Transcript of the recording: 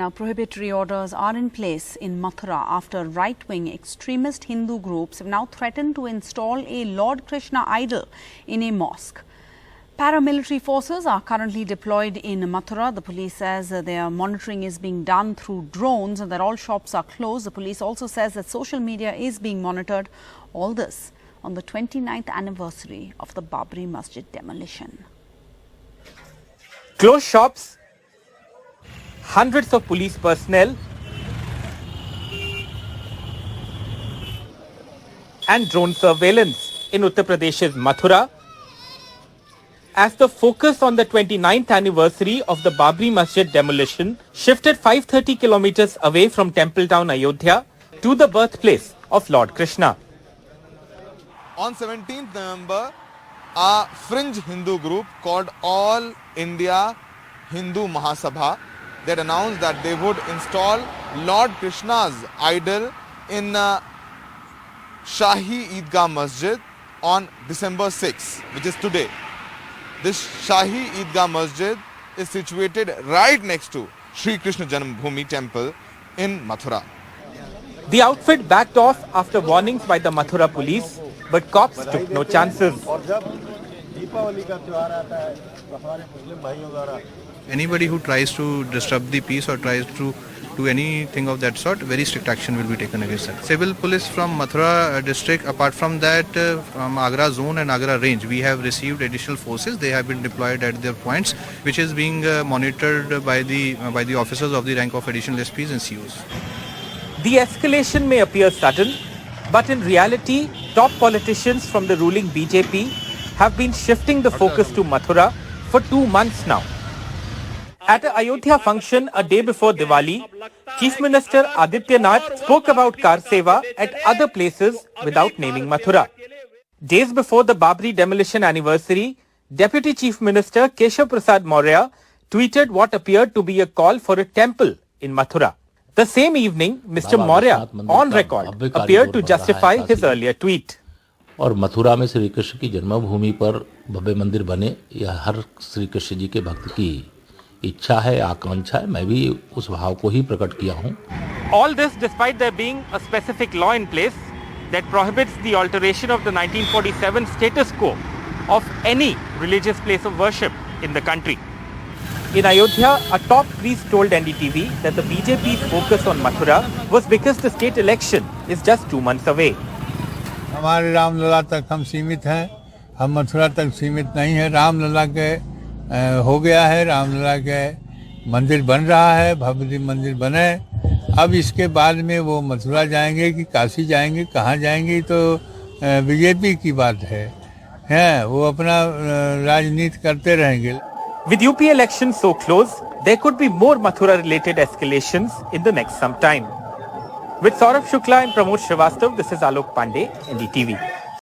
Now, prohibitory orders are in place in Mathura after right-wing extremist Hindu groups have now threatened to install a Lord Krishna idol in a mosque. Paramilitary forces are currently deployed in Mathura. The police says their monitoring is being done through drones and that all shops are closed. The police also says that social media is being monitored. All this on the 29th anniversary of the Babri Masjid demolition. Closed shops, hundreds of police personnel and drone surveillance in Uttar Pradesh's Mathura as the focus on the 29th anniversary of the Babri Masjid demolition shifted 530 kilometers away from temple town Ayodhya to the birthplace of Lord Krishna. On 17th November, a fringe Hindu group called All India Hindu Mahasabha that announced that they would install Lord Krishna's idol in Shahi Eidgah Masjid on December 6, which is today. This Shahi Eidgah Masjid is situated right next to Sri Krishna Janambhoomi temple in Mathura. The outfit backed off after warnings by the Mathura police, but cops took no chances. Anybody who tries to disrupt the peace or tries to do anything of that sort, very strict action will be taken against them. Civil police from Mathura district, apart from that, from Agra zone and Agra range, we have received additional forces. They have been deployed at their points, which is being monitored by the officers of the rank of additional SPs and COs. The escalation may appear sudden, but in reality, top politicians from the ruling BJP have been shifting the focus to Mathura for 2 months now. At an Ayodhya function a day before Diwali, Chief Minister Adityanath spoke about Kar Seva at other places without naming Mathura. Days before the Babri demolition anniversary, Deputy Chief Minister Keshav Prasad Maurya tweeted what appeared to be a call for a temple in Mathura. The same evening, Mr. Maurya, on record, appeared to justify his earlier tweet. और मथुरा में श्री कृष्ण की जन्मभूमि पर भव्य मंदिर बने, यह हर श्री कृष्ण जी के भक्त की इच्छा है, आकांक्षा है. मैं भी उस भाव को ही प्रकट किया हूं. All this despite there being a specific law in place that prohibits the alteration of the 1947 status quo of any religious place of worship in the country. In Ayodhya, a top priest told NDTV that the BJP's focus on Mathura was because the state election is just 2 months away. हमारे रामलला तक हम सीमित हैं, हम मथुरा तक सीमित नहीं है. रामलला के हो गया है, रामलला के मंदिर बन रहा है, भव्य मंदिर बने. अब इसके बाद में वो मथुरा जाएंगे कि काशी जाएंगे, कहाँ जाएंगे, तो बीजेपी की बात है. वो अपना राजनीति करते रहेंगे. With UP elections so close, there could be more Mathura-related escalations in the next some time. With Saurabh Shukla and Pramod Srivastava, this is Alok Pandey, NDTV.